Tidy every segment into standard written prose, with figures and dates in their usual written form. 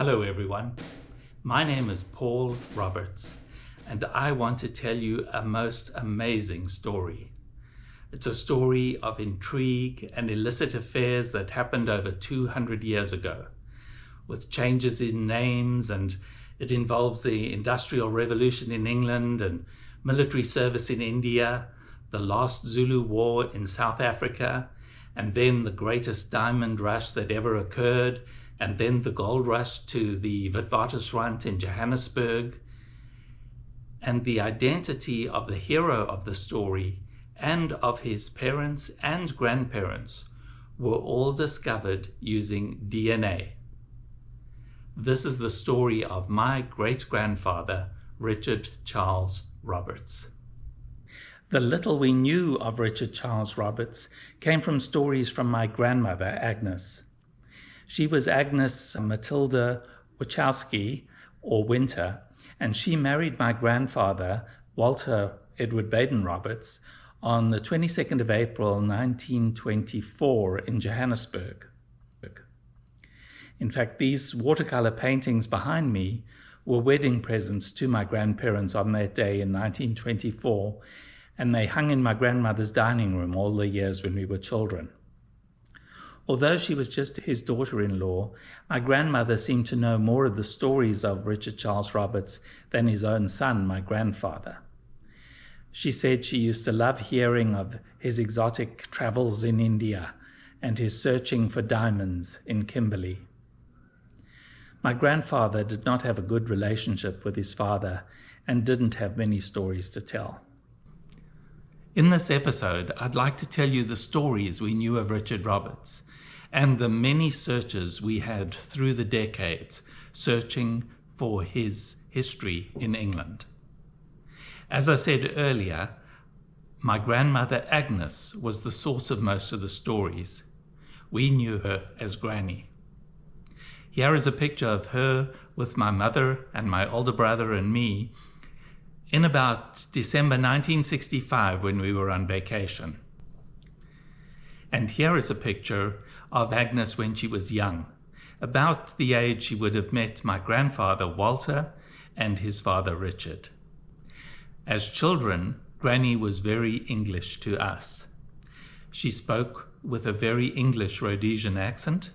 Hello everyone, my name is Paul Roberts and I want to tell you a most amazing story. It's a story of intrigue and illicit affairs that happened over 200 years ago, with changes in names, and it involves the Industrial Revolution in England and military service in India, the last Zulu War in South Africa, and then the greatest diamond rush that ever occurred, and then the gold rush to the Witwatersrand in Johannesburg. And the identity of the hero of the story and of his parents and grandparents were all discovered using DNA. This is the story of my great-grandfather, Richard Charles Roberts. The little we knew of Richard Charles Roberts came from stories from my grandmother, Agnes. She was Agnes Matilda Wachowski, or Winter, and she married my grandfather, Walter Edward Baden Roberts, on the 22nd of April, 1924 in Johannesburg. In fact, these watercolor paintings behind me were wedding presents to my grandparents on that day in 1924, and they hung in my grandmother's dining room all the years when we were children. Although she was just his daughter-in-law, my grandmother seemed to know more of the stories of Richard Charles Roberts than his own son, my grandfather. She said she used to love hearing of his exotic travels in India and his searching for diamonds in Kimberley. My grandfather did not have a good relationship with his father and didn't have many stories to tell. In this episode, I'd like to tell you the stories we knew of Richard Roberts and the many searches we had through the decades searching for his history in England. As I said earlier, my grandmother Agnes was the source of most of the stories. We knew her as Granny. Here is a picture of her with my mother and my older brother and me in about December 1965 when we were on vacation. And here is a picture of Agnes when she was young, about the age she would have met my grandfather Walter and his father Richard. As children, Granny was very English to us. She spoke with a very English Rhodesian accent,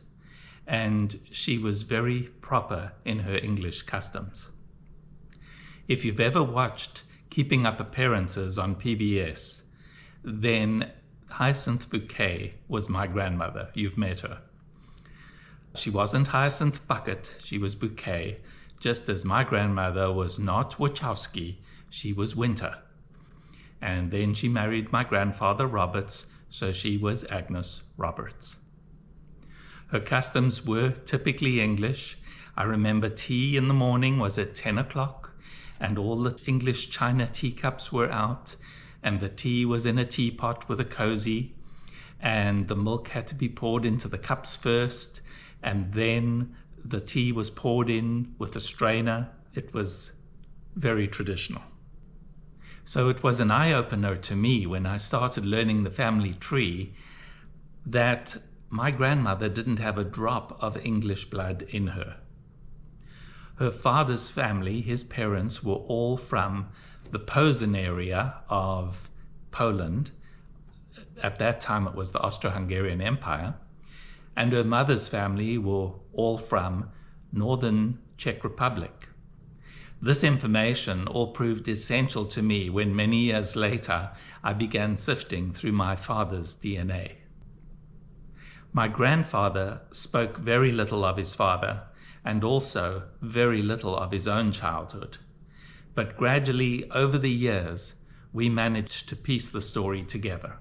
and she was very proper in her English customs. If you've ever watched Keeping Up Appearances on PBS, then Hyacinth Bouquet was my grandmother. You've met her. She wasn't Hyacinth Bucket, she was Bouquet, just as my grandmother was not Wachowski, she was Winter. And then she married my grandfather Roberts, so she was Agnes Roberts. Her customs were typically English. I remember tea in the morning was at 10 o'clock, and all the English china teacups were out, and the tea was in a teapot with a cozy, and the milk had to be poured into the cups first, and then the tea was poured in with a strainer. It was very traditional. So it was an eye-opener to me when I started learning the family tree that my grandmother didn't have a drop of English blood in her. Her father's family, his parents, were all from the Posen area of Poland. At that time, it was the Austro-Hungarian Empire. And her mother's family were all from northern Czech Republic. This information all proved essential to me when many years later I began sifting through my father's DNA. My grandfather spoke very little of his father and also very little of his own childhood. But gradually, over the years, we managed to piece the story together.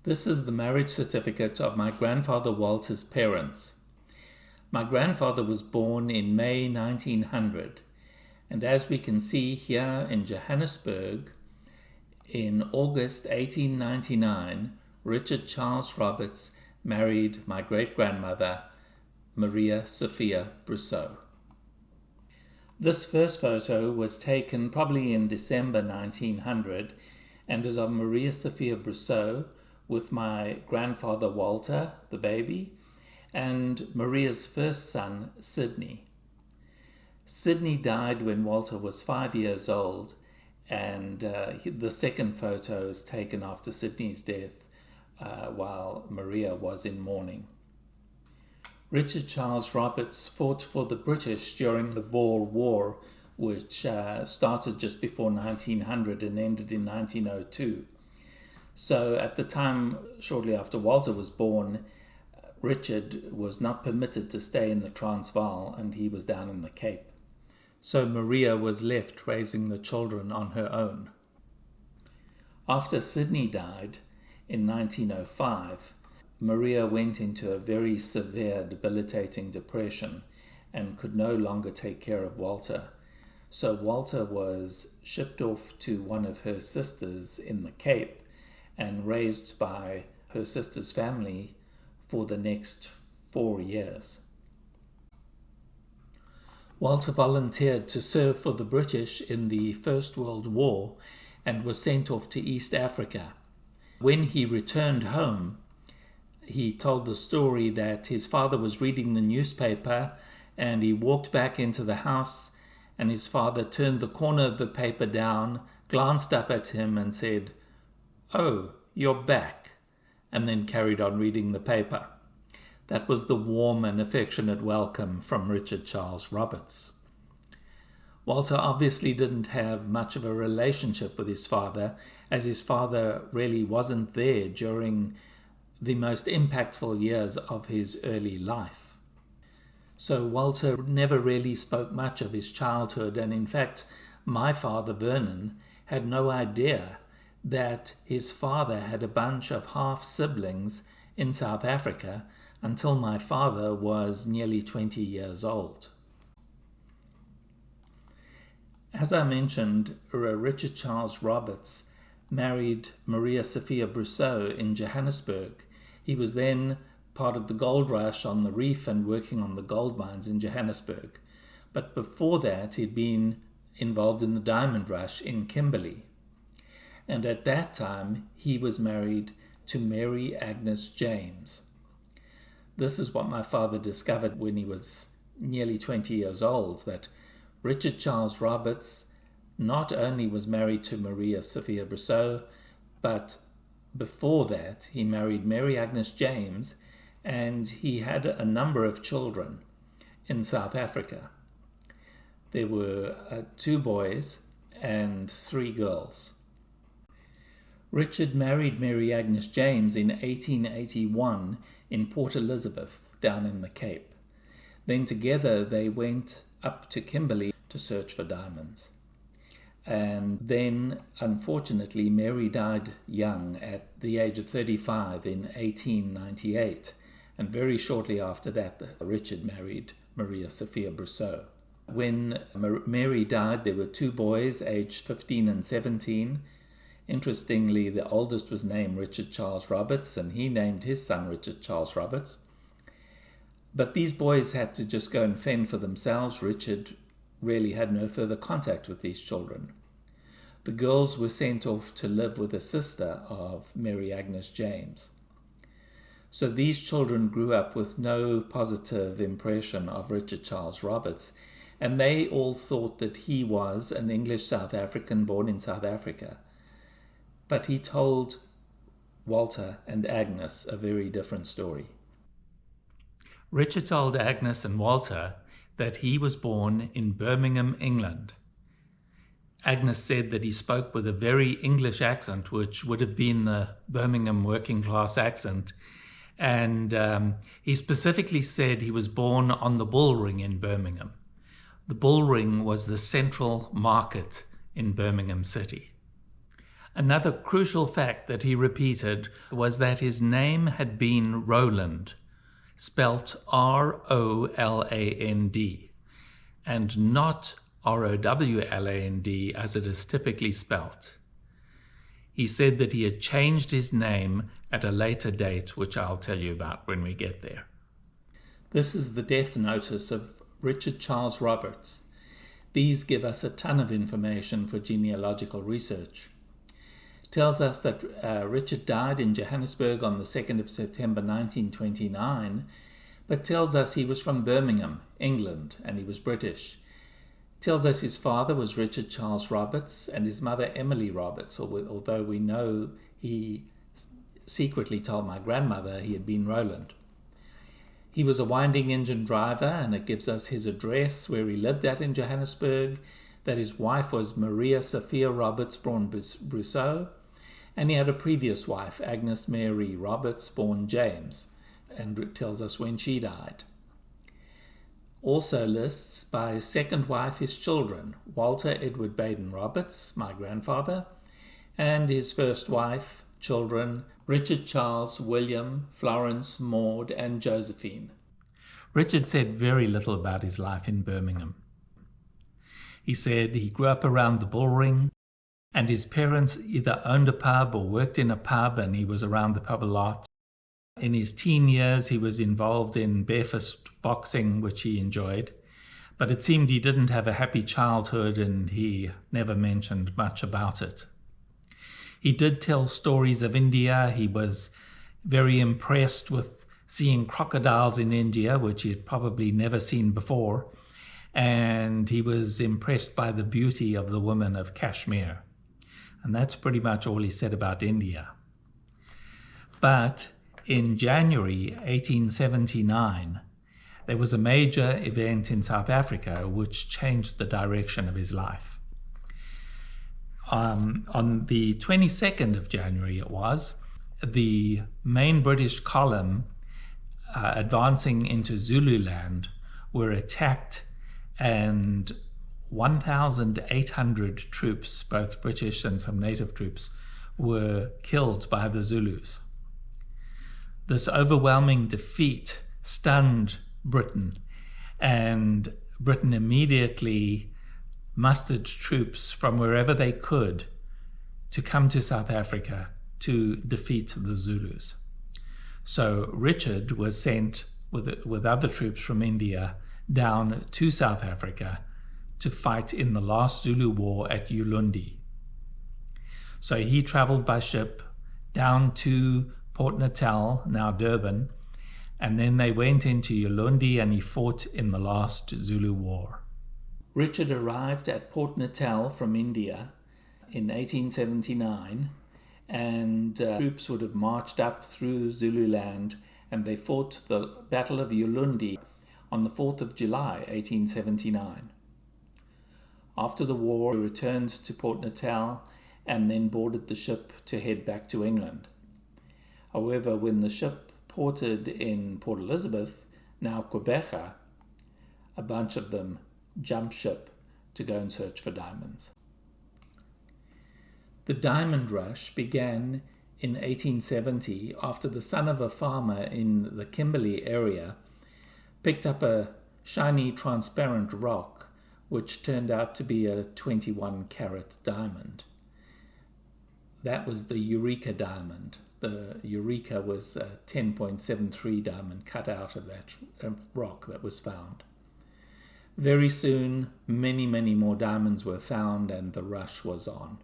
This is the marriage certificate of my grandfather Walter's parents. My grandfather was born in May 1900, and as we can see here in Johannesburg, in August 1899, Richard Charles Roberts married my great-grandmother, Maria Sophia Brousseau. This first photo was taken probably in December 1900 and is of Maria Sophia Brousseau with my grandfather Walter, the baby, and Maria's first son, Sidney. Sidney died when Walter was 5 years old, and the second photo is taken after Sidney's death while Maria was in mourning. Richard Charles Roberts fought for the British during the Boer War, which started just before 1900 and ended in 1902. So at the time, shortly after Walter was born, Richard was not permitted to stay in the Transvaal, and he was down in the Cape. So Maria was left raising the children on her own. After Sidney died in 1905, Maria went into a very severe, debilitating depression and could no longer take care of Walter. So Walter was shipped off to one of her sisters in the Cape and raised by her sister's family for the next 4 years. Walter volunteered to serve for the British in the First World War and was sent off to East Africa. When he returned home, he told the story that his father was reading the newspaper and he walked back into the house, and his father turned the corner of the paper down, glanced up at him and said, "Oh, you're back," and then carried on reading the paper. That was the warm and affectionate welcome from Richard Charles Roberts. Walter obviously didn't have much of a relationship with his father, as his father really wasn't there during the most impactful years of his early life. So Walter never really spoke much of his childhood, and in fact, my father, Vernon, had no idea that his father had a bunch of half-siblings in South Africa until my father was nearly 20 years old. As I mentioned, Richard Charles Roberts married Maria Sophia Brousseau in Johannesburg. He was then part of the gold rush on the reef and working on the gold mines in Johannesburg. But before that, he'd been involved in the diamond rush in Kimberley. And at that time, he was married to Mary Agnes James. This is what my father discovered when he was nearly 20 years old, that Richard Charles Roberts not only was married to Maria Sophia Brousseau, but before that he married Mary Agnes James, and he had a number of children in South Africa. There were 2 boys and 3 girls. Richard married Mary Agnes James in 1881 in Port Elizabeth, down in the Cape. Then together they went up to Kimberley to search for diamonds. And then, unfortunately, Mary died young at the age of 35 in 1898. And very shortly after that, Richard married Maria Sophia Brousseau. When Mary died, there were 2 boys, aged 15 and 17. Interestingly, the oldest was named Richard Charles Roberts, and he named his son Richard Charles Roberts. But these boys had to just go and fend for themselves. Richard really had no further contact with these children. The girls were sent off to live with a sister of Mary Agnes James. So these children grew up with no positive impression of Richard Charles Roberts, and they all thought that he was an English South African born in South Africa. But he told Walter and Agnes a very different story. Richard told Agnes and Walter that he was born in Birmingham, England. Agnes said that he spoke with a very English accent, which would have been the Birmingham working class accent. And he specifically said he was born on the Bull Ring in Birmingham. The Bull Ring was the central market in Birmingham City. Another crucial fact that he repeated was that his name had been Roland, spelt R-O-L-A-N-D, and not R-O-W-L-A-N-D as it is typically spelt. He said that he had changed his name at a later date, which I'll tell you about when we get there. This is the death notice of Richard Charles Roberts. These give us a ton of information for genealogical research. It tells us that Richard died in Johannesburg on the 2nd of September 1929, but tells us he was from Birmingham, England, and he was British. Tells us his father was Richard Charles Roberts and his mother Emily Roberts, although we know he secretly told my grandmother he had been Roland. He was a winding engine driver, and it gives us his address where he lived at in Johannesburg, that his wife was Maria Sophia Roberts, born Brousseau, and he had a previous wife, Agnes Mary Roberts, born James, and it tells us when she died. Also lists by his second wife his children, Walter Edward Baden Roberts, my grandfather, and his first wife, children, Richard Charles, William, Florence, Maud, and Josephine. Richard said very little about his life in Birmingham. He said he grew up around the bull ring, and his parents either owned a pub or worked in a pub, and he was around the pub a lot. In his teen years, he was involved in barefist boxing, which he enjoyed, but it seemed he didn't have a happy childhood, and he never mentioned much about it. He did tell stories of India. He was very impressed with seeing crocodiles in India, which he had probably never seen before, and he was impressed by the beauty of the women of Kashmir. And that's pretty much all he said about India. But in January 1879, there was a major event in South Africa which changed the direction of his life. On the 22nd of January it was, the main British column advancing into Zululand were attacked, and 1,800 troops, both British and some native troops, were killed by the Zulus. This overwhelming defeat stunned Britain, and Britain immediately mustered troops from wherever they could to come to South Africa to defeat the Zulus. So Richard was sent with other troops from India down to South Africa to fight in the last Zulu war at Ulundi. So he traveled by ship down to Port Natal, now Durban, and then they went into Ulundi and he fought in the last Zulu war. Richard arrived at Port Natal from India in 1879, and troops would have marched up through Zululand, and they fought the Battle of Ulundi on the 4th of July, 1879. After the war, he returned to Port Natal and then boarded the ship to head back to England. However, when the ship ported in Port Elizabeth, now Quebec, a bunch of them jumped ship to go and search for diamonds. The diamond rush began in 1870 after the son of a farmer in the Kimberley area picked up a shiny transparent rock which turned out to be a 21-carat diamond. That was the Eureka diamond. The Eureka was a 10.73 diamond cut out of that rock that was found. Very soon, many, many more diamonds were found and the rush was on.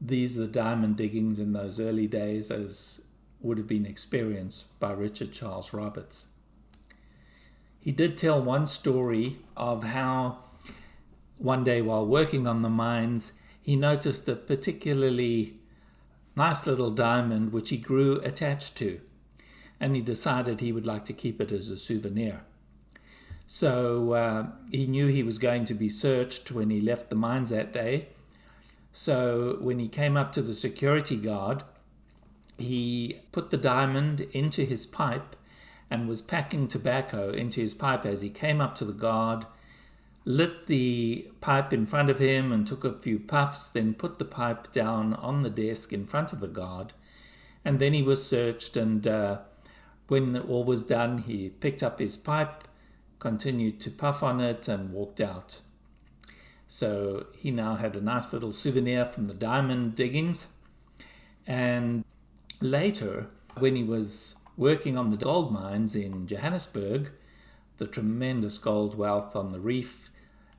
These are the diamond diggings in those early days as would have been experienced by Richard Charles Roberts. He did tell one story of how one day while working on the mines, he noticed a particularly nice little diamond which he grew attached to, and he decided he would like to keep it as a souvenir. So he knew he was going to be searched when he left the mines that day. So when he came up to the security guard, he put the diamond into his pipe and was packing tobacco into his pipe as he came up to the guard, lit the pipe in front of him and took a few puffs, then put the pipe down on the desk in front of the guard, and then he was searched, and when all was done, he picked up his pipe, continued to puff on it, and walked out. So he now had a nice little souvenir from the diamond diggings. And later, when he was working on the gold mines in Johannesburg, the tremendous gold wealth on the reef,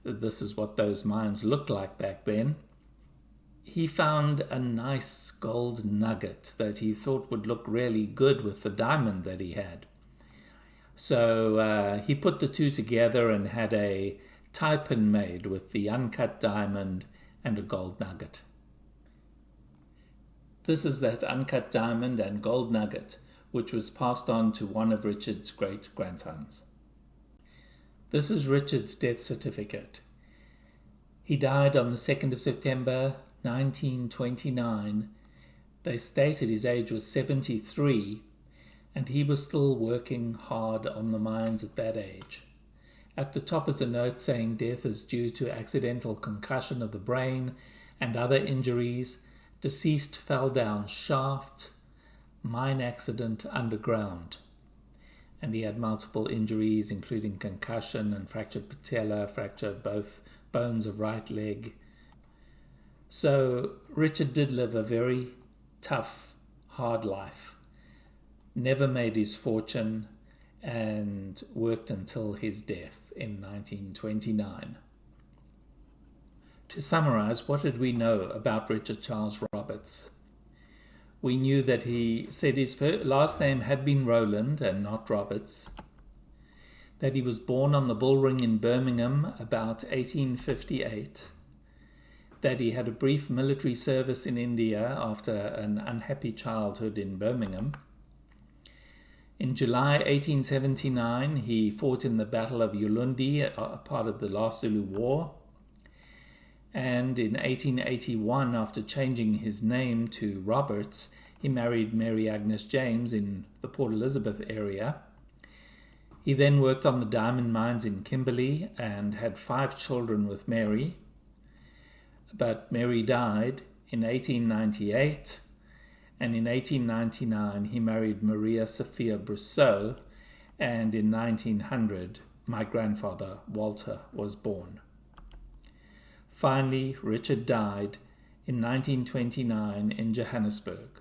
this is what those mines looked like back then, he found a nice gold nugget that he thought would look really good with the diamond that he had. So he put the two together and had a tie pin made with the uncut diamond and a gold nugget. This is that uncut diamond and gold nugget, which was passed on to one of Richard's great-grandsons. This is Richard's death certificate. He died on the 2nd of September 1929. They stated his age was 73, and he was still working hard on the mines at that age. At the top is a note saying death is due to accidental concussion of the brain and other injuries. Deceased fell down shaft, mine accident underground. And he had multiple injuries, including concussion and fractured patella, fractured both bones of right leg. So Richard did live a very tough, hard life. Never made his fortune and worked until his death in 1929. To summarize, what did we know about Richard Charles Roberts? We knew that he said his last name had been Rowland and not Roberts, that he was born on the Bull Ring in Birmingham about 1858, that he had a brief military service in India after an unhappy childhood in Birmingham. In July 1879, he fought in the Battle of Ulundi, a part of the last Zulu War. And in 1881, after changing his name to Roberts, he married Mary Agnes James in the Port Elizabeth area. He then worked on the diamond mines in Kimberley and had 5 children with Mary. But Mary died in 1898, and in 1899 he married Maria Sophia Brousseau, and in 1900 my grandfather Walter was born. Finally, Richard died in 1929 in Johannesburg.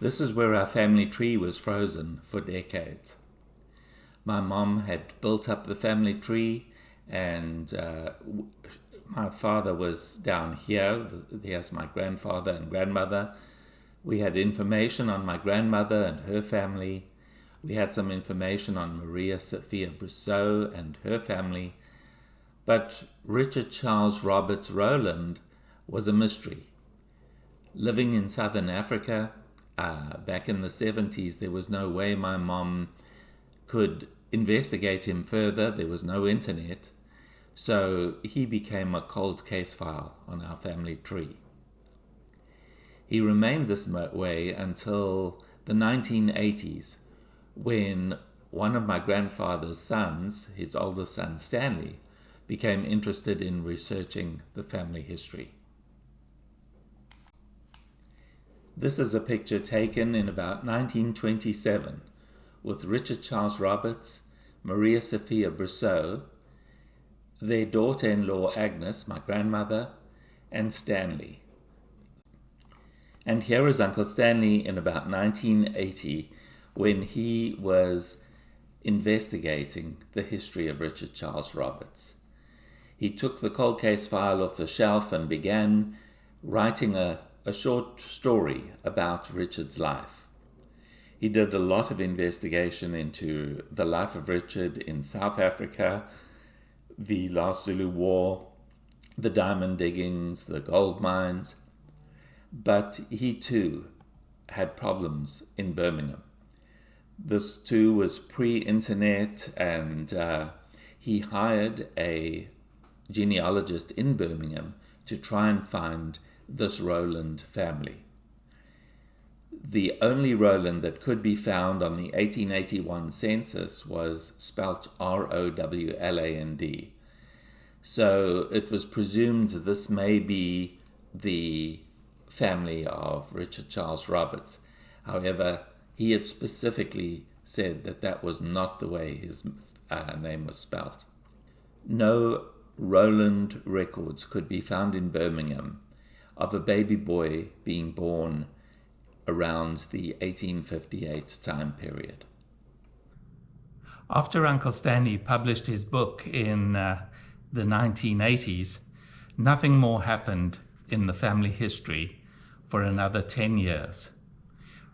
This is where our family tree was frozen for decades. My mom had built up the family tree, and my father was down here. Here's my grandfather and grandmother. We had information on my grandmother and her family. We had some information on Maria Sophia Brousseau and her family. But Richard Charles Roberts Rowland was a mystery. Living in Southern Africa, back in the 70s, there was no way my mom could investigate him further. There was no internet. So he became a cold case file on our family tree. He remained this way until the 1980s, when one of my grandfather's sons, his oldest son Stanley, became interested in researching the family history. This is a picture taken in about 1927 with Richard Charles Roberts, Maria Sophia Brousseau, their daughter-in-law Agnes, my grandmother, and Stanley. And here is Uncle Stanley in about 1980 when he was investigating the history of Richard Charles Roberts. He took the cold case file off the shelf and began writing a short story about Richard's life. He did a lot of investigation into the life of Richard in South Africa, the last Zulu War, the diamond diggings, the gold mines. But he too had problems in Birmingham. This too was pre-internet, and he hired a genealogist in Birmingham to try and find this Rowland family. The only Rowland that could be found on the 1881 census was spelt Rowland. So it was presumed this may be the family of Richard Charles Roberts. However, he had specifically said that that was not the way his name was spelt. No Rowland records could be found in Birmingham of a baby boy being born around the 1858 time period. After Uncle Stanley published his book in the 1980s, nothing more happened in the family history for another 10 years.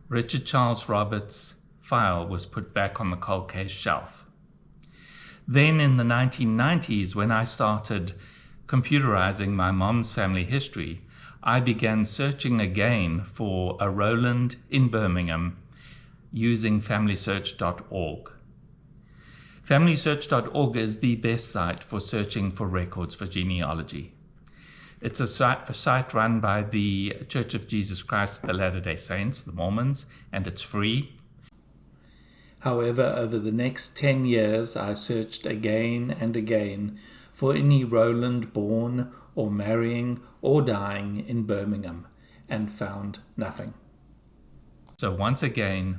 Richard Charles Roberts file was put back on the cold case shelf. Then in the 1990s, when I started computerizing my mom's family history, I began searching again for a Roland in Birmingham using FamilySearch.org. FamilySearch.org is the best site for searching for records for genealogy. It's a site run by the Church of Jesus Christ of the Latter-day Saints, the Mormons, and it's free. However, over the next 10 years, I searched again and again for any Roland born or marrying or dying in Birmingham and found nothing. So once again,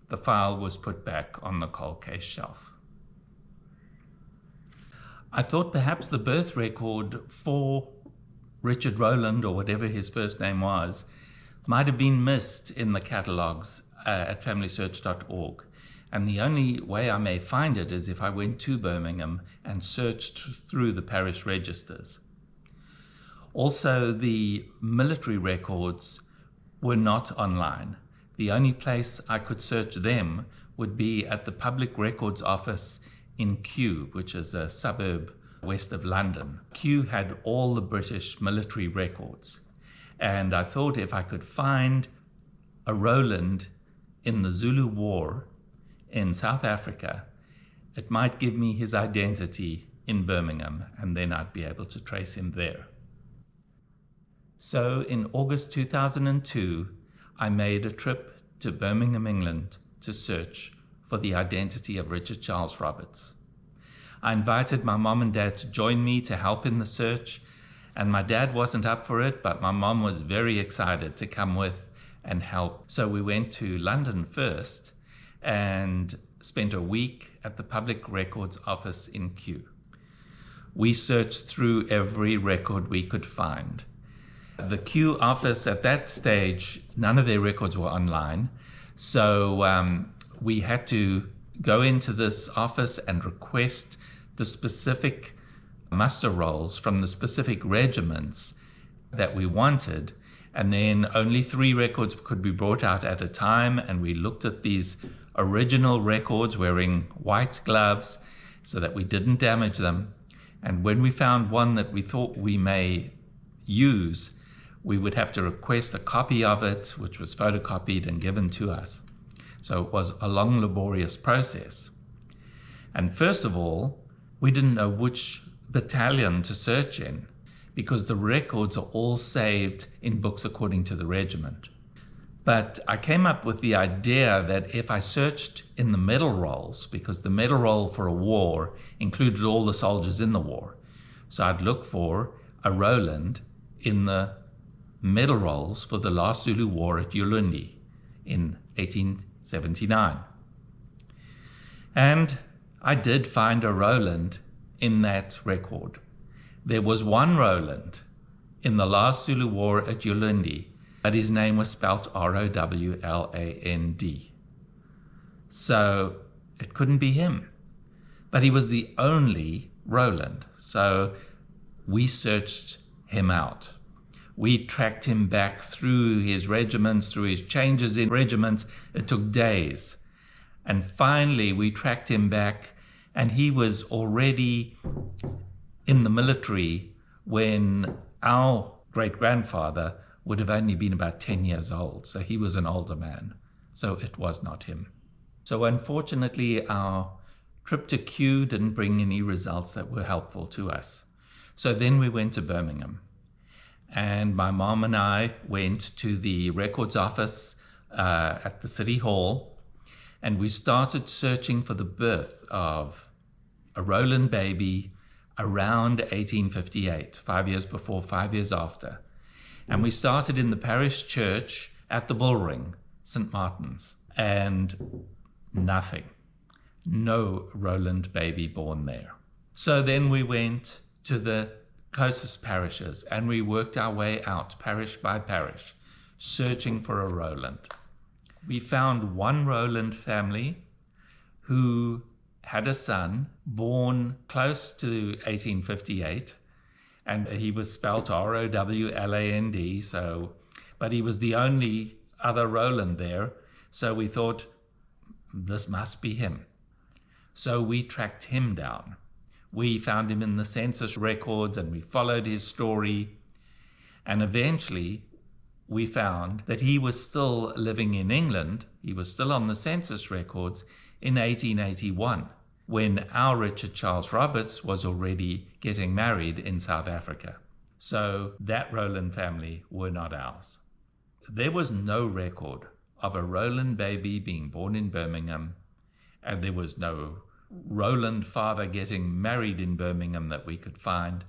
the file was put back on the cold case shelf. I thought perhaps the birth record for Richard Roland, or whatever his first name was, might have been missed in the catalogues at FamilySearch.org. And the only way I may find it is if I went to Birmingham and searched through the parish registers. Also, the military records were not online. The only place I could search them would be at the Public Records Office in Kew, which is a suburb west of London. Kew had all the British military records. And I thought if I could find a Roland in the Zulu War in South Africa, it might give me his identity in Birmingham, and then I'd be able to trace him there. So in August 2002, I made a trip to Birmingham, England, to search for the identity of Richard Charles Roberts. I invited my mom and dad to join me to help in the search, and my dad wasn't up for it, but my mom was very excited to come with and help. So we went to London first and spent a week at the Public Records Office in Kew. We searched through every record we could find. The Kew office at that stage, none of their records were online, so we had to go into this office and request the specific muster rolls from the specific regiments that we wanted, and then only 3 records could be brought out at a time, and we looked at these original records wearing white gloves so that we didn't damage them. And when we found one that we thought we may use, we would have to request a copy of it, which was photocopied and given to us. So it was a long, laborious process. And first of all, we didn't know which battalion to search in, because the records are all saved in books according to the regiment. But I came up with the idea that if I searched in the medal rolls, because the medal roll for a war included all the soldiers in the war, so I'd look for a Roland in the medal rolls for the last Zulu War at Ulundi in 1879. And I did find a Roland in that record. There was one Roland in the last Zulu War at Ulundi, but his name was spelt Rowland. So it couldn't be him. But he was the only Roland, so we searched him out. We tracked him back through his regiments, through his changes in regiments. It took days. And finally, we tracked him back, and he was already in the military when our great-grandfather would have only been about 10 years old. So he was an older man. So it was not him. So unfortunately, our trip to Kew didn't bring any results that were helpful to us. So then we went to Birmingham. And my mom and I went to the records office at the City Hall, and we started searching for the birth of a Roland baby around 1858, 5 years before, 5 years after. And we started in the parish church at the Bullring, St. Martin's, and nothing. No Roland baby born there. So then we went to the closest parishes, and we worked our way out parish by parish, searching for a Roland. We found one Roland family who had a son born close to 1858, and he was spelt Rowland, but he was the only other Roland there. So we thought this must be him. So we tracked him down. We found him in the census records and we followed his story. And eventually we found that he was still living in England. He was still on the census records in 1881, when our Richard Charles Roberts was already getting married in South Africa. So that Rowland family were not ours. There was no record of a Rowland baby being born in Birmingham, and there was no Rowland father getting married in Birmingham that we could find.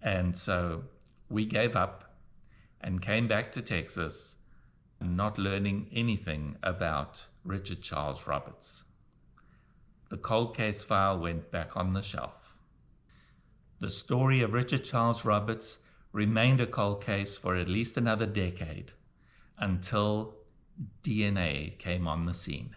And so we gave up and came back to Texas, not learning anything about Richard Charles Roberts. The cold case file went back on the shelf. The story of Richard Charles Roberts remained a cold case for at least another decade, until DNA came on the scene.